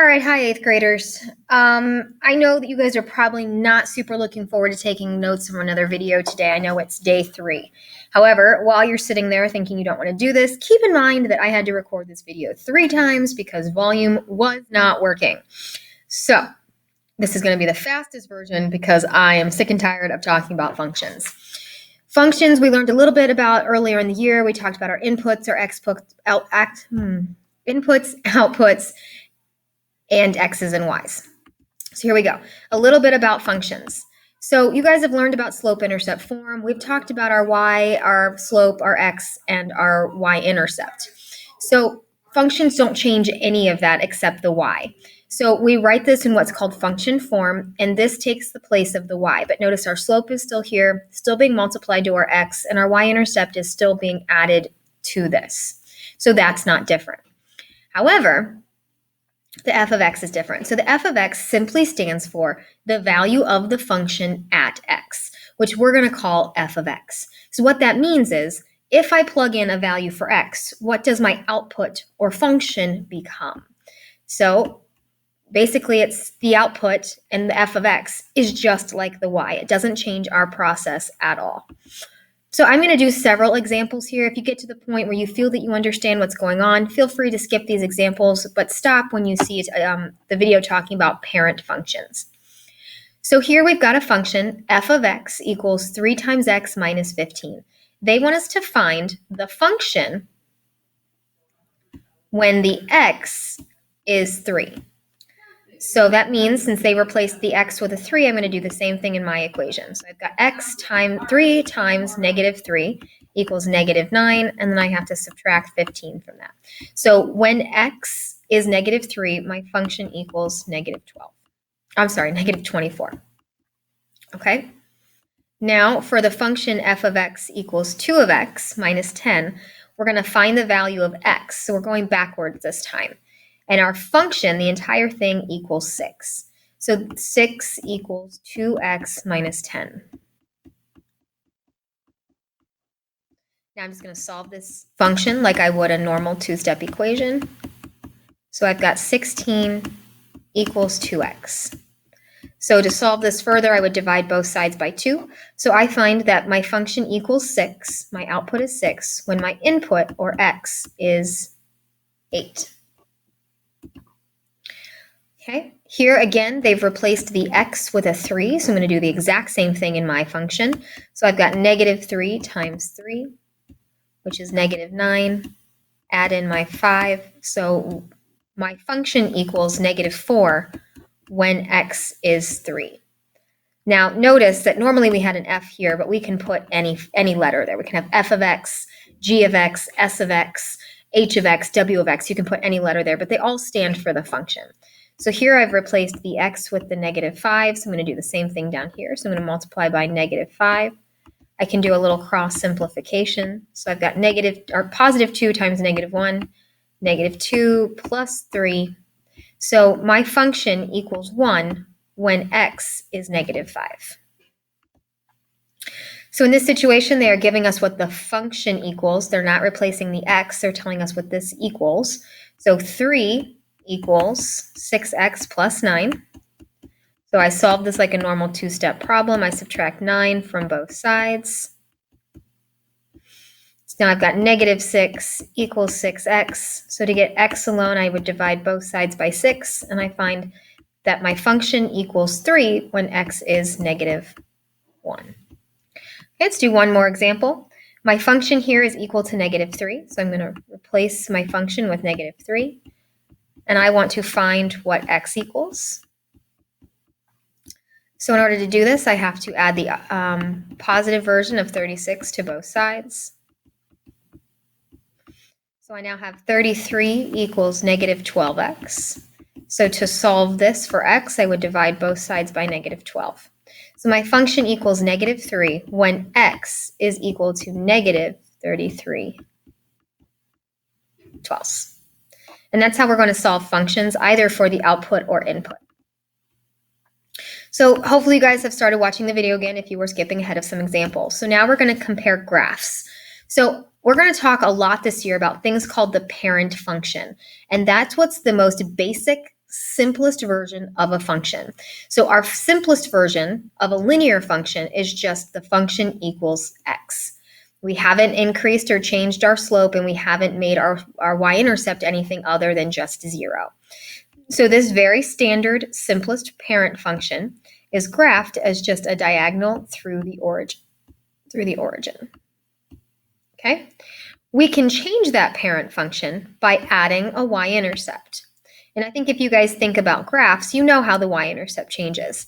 All right, hi, eighth graders. I know that you guys are probably not super looking forward to taking notes from another video today. I know it's day 3. However, while you're sitting there thinking you don't want to do this, keep in mind that I had to record this video 3 times because volume was not working. So this is going to be the fastest version because I am sick and tired of talking about functions. Functions we learned a little bit about earlier in the year. We talked about our inputs, our inputs, outputs, and x's and y's. So here we go. A little bit about functions. So you guys have learned about slope-intercept form. We've talked about our y, our slope, our x, and our y-intercept. So functions don't change any of that except the y. So we write this in what's called function form, and this takes the place of the y. But notice our slope is still here, still being multiplied to our x, and our y-intercept is still being added to this. So that's not different. However, the f of x is different. So the f of x simply stands for the value of the function at x, which we're going to call f of x. So what that means is, if I plug in a value for x, what does my output or function become? So basically it's the output, and the f of x is just like the y. It doesn't change our process at all. So I'm going to do several examples here. If you get to the point where you feel that you understand what's going on, feel free to skip these examples, but stop when you see the video talking about parent functions. So here we've got a function, f of x equals 3 times x minus 15. They want us to find the function when the x is 3. So that means since they replaced the x with a 3, I'm going to do the same thing in my equation. So I've got x times 3 times negative 3 equals negative 9, and then I have to subtract 15 from that. So when x is negative 3, my function equals negative 12. I'm sorry, negative 24. Okay? Now for the function f of x equals 2 of x minus 10, we're going to find the value of x. So we're going backwards this time. And our function, the entire thing, equals 6. So 6 equals 2x minus 10. Now I'm just going to solve this function like I would a normal two-step equation. So I've got 16 equals 2x. So to solve this further, I would divide both sides by 2. So I find that my function equals 6, my output is 6, when my input, or x, is 8. Okay, here again, they've replaced the x with a 3, so I'm going to do the exact same thing in my function. So I've got negative 3 times 3, which is negative 9. Add in my 5, so my function equals negative 4 when x is 3. Now notice that normally we had an f here, but we can put any letter there. We can have f of x, g of x, s of x, h of x, w of x. You can put any letter there, but they all stand for the function. So here I've replaced the x with the negative 5, so I'm going to do the same thing down here. So I'm going to multiply by negative 5. I can do a little cross simplification. So I've got positive 2 times negative 1, negative 2 plus 3. So my function equals 1 when x is negative 5. So in this situation, they are giving us what the function equals. They're not replacing the x. They're telling us what this equals. So 3 equals 6x plus 9. So I solve this like a normal two-step problem. I subtract 9 from both sides. So now I've got negative 6 equals 6x. So to get x alone, I would divide both sides by 6, and I find that my function equals 3 when x is negative 1. Okay, let's do one more example. My function here is equal to negative 3, so I'm going to replace my function with negative 3. And I want to find what x equals. So in order to do this, I have to add the positive version of 36 to both sides. So I now have 33 equals negative 12x. So to solve this for x, I would divide both sides by negative 12. So my function equals negative 3 when x is equal to negative 33 twelfths. And that's how we're going to solve functions, either for the output or input. So hopefully you guys have started watching the video again if you were skipping ahead of some examples. So now we're going to compare graphs. So we're going to talk a lot this year about things called the parent function. And that's what's the most basic simplest version of a function. So our simplest version of a linear function is just the function equals x. We haven't increased or changed our slope, and we haven't made our y-intercept anything other than just 0. So this very standard simplest parent function is graphed as just a diagonal through the origin. Okay? We can change that parent function by adding a y-intercept. And I think if you guys think about graphs, you know how the y-intercept changes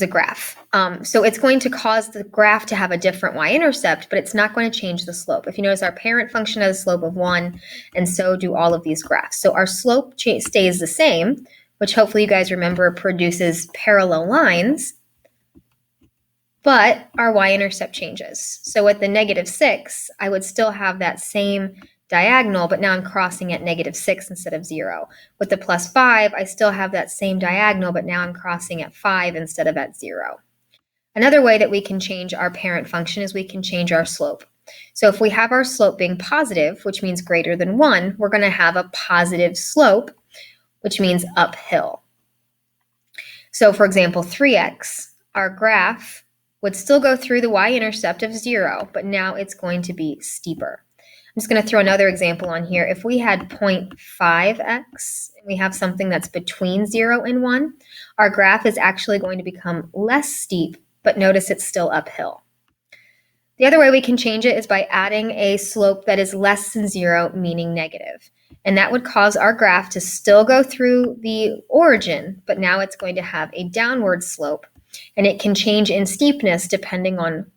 a graph. So it's going to cause the graph to have a different y-intercept, but it's not going to change the slope. If you notice, our parent function has a slope of 1, and so do all of these graphs. So our slope stays the same, which hopefully you guys remember produces parallel lines, but our y-intercept changes. So at the -6, I would still have that same diagonal, but now I'm crossing at -6 instead of 0. With the +5, I still have that same diagonal, but now I'm crossing at 5 instead of at 0. Another way that we can change our parent function is we can change our slope. So if we have our slope being positive, which means greater than 1, we're going to have a positive slope, which means uphill. So for example, 3x, our graph would still go through the y-intercept of 0, but now it's going to be steeper. I'm just going to throw another example on here. If we had 0.5x, and we have something that's between 0 and 1, our graph is actually going to become less steep, but notice it's still uphill. The other way we can change it is by adding a slope that is less than 0, meaning negative. And that would cause our graph to still go through the origin, but now it's going to have a downward slope, and it can change in steepness depending on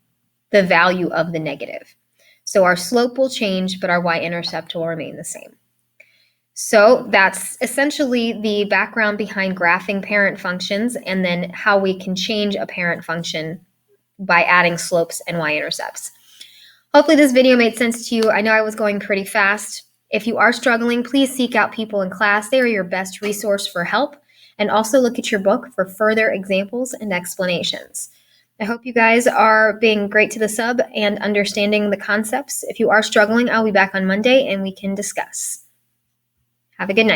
the value of the negative. So our slope will change, but our y-intercept will remain the same. So that's essentially the background behind graphing parent functions, and then how we can change a parent function by adding slopes and y-intercepts. Hopefully this video made sense to you. I know I was going pretty fast. If you are struggling, please seek out people in class. They are your best resource for help. And also look at your book for further examples and explanations. I hope you guys are being great to the sub and understanding the concepts. If you are struggling, I'll be back on Monday and we can discuss. Have a good night.